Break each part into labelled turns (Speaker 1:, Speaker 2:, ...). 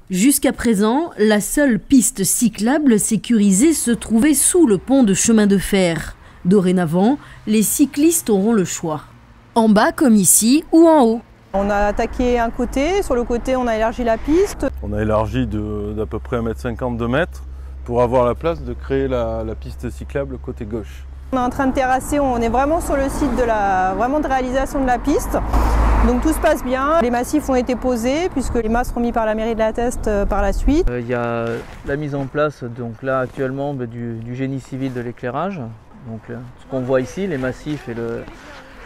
Speaker 1: Jusqu'à présent, la seule piste cyclable sécurisée se trouvait sous le pont de chemin de fer. Dorénavant, les cyclistes auront le choix. En bas comme ici ou en haut.
Speaker 2: On a attaqué un côté, sur le côté on a élargi la d'à
Speaker 3: On a élargi d'à peu près 1,50 m, 2 mètres pour avoir la place de créer la piste cyclable côté gauche.
Speaker 2: On est en train de terrasser, on est vraiment sur le site de réalisation de la piste. Donc tout se passe bien, les massifs ont été posés puisque les mâts seront mis par la mairie de La Teste par la suite.
Speaker 4: Il y a la mise en place donc là actuellement du génie civil de l'éclairage. Donc ce qu'on voit ici, les massifs et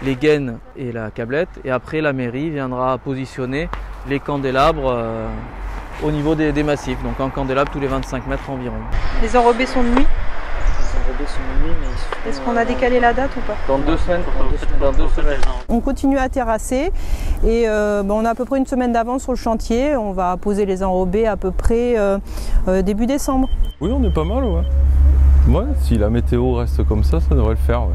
Speaker 4: les gaines et la câblette. Et après la mairie viendra positionner les candélabres au niveau des massifs. Donc un candélabre tous les 25 mètres environ.
Speaker 2: Les enrobés sont de nuit.
Speaker 4: Mais
Speaker 2: est-ce qu'on a décalé la date ou pas?
Speaker 4: Dans 2 semaines. Dans 2 semaines.
Speaker 2: On continue à terrasser et on a à peu près une semaine d'avance sur le chantier. On va poser les enrobés à peu près début décembre.
Speaker 3: Oui, on est pas mal, ouais. Ouais, si la météo reste comme ça devrait le faire, ouais.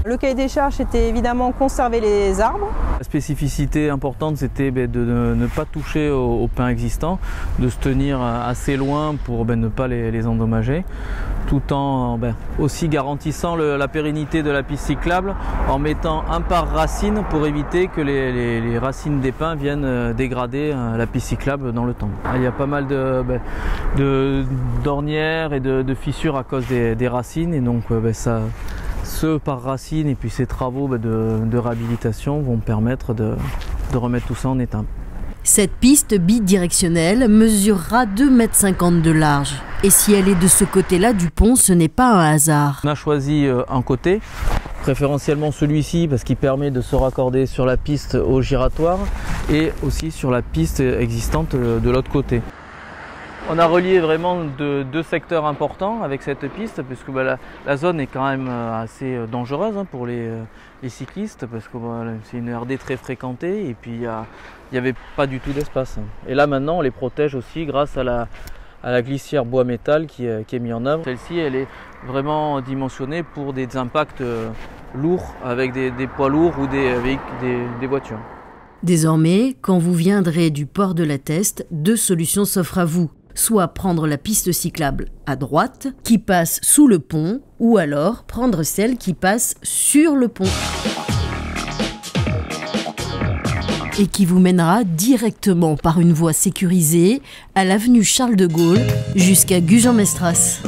Speaker 2: Le cahier des charges, c'était évidemment conserver les arbres.
Speaker 4: La spécificité importante, c'était de ne pas toucher aux pins existants, de se tenir assez loin pour ne pas les endommager, tout en aussi garantissant la pérennité de la piste cyclable en mettant un par racine pour éviter que les racines des pins viennent dégrader la piste cyclable dans le temps. Il y a pas mal d'ornières et de fissures à cause des racines et donc ce par racine et puis ces travaux de réhabilitation vont permettre de remettre tout ça en état.
Speaker 1: Cette piste bidirectionnelle mesurera 2,50 m de large. Et si elle est de ce côté-là du pont, ce n'est pas un hasard.
Speaker 4: On a choisi un côté, préférentiellement celui-ci parce qu'il permet de se raccorder sur la piste au giratoire et aussi sur la piste existante de l'autre côté. On a relié vraiment deux secteurs importants avec cette piste puisque la zone est quand même assez dangereuse pour les cyclistes parce que c'est une RD très fréquentée et puis il n'y avait pas du tout d'espace. Et là maintenant on les protège aussi grâce à la glissière bois-métal qui est mise en œuvre. Celle-ci elle est vraiment dimensionnée pour des impacts lourds avec des poids lourds ou avec des voitures.
Speaker 1: Désormais, quand vous viendrez du port de La Teste, 2 solutions s'offrent à vous. Soit prendre la piste cyclable à droite, qui passe sous le pont, ou alors prendre celle qui passe sur le pont. Et qui vous mènera directement par une voie sécurisée à l'avenue Charles de Gaulle jusqu'à Gujan-Mestras.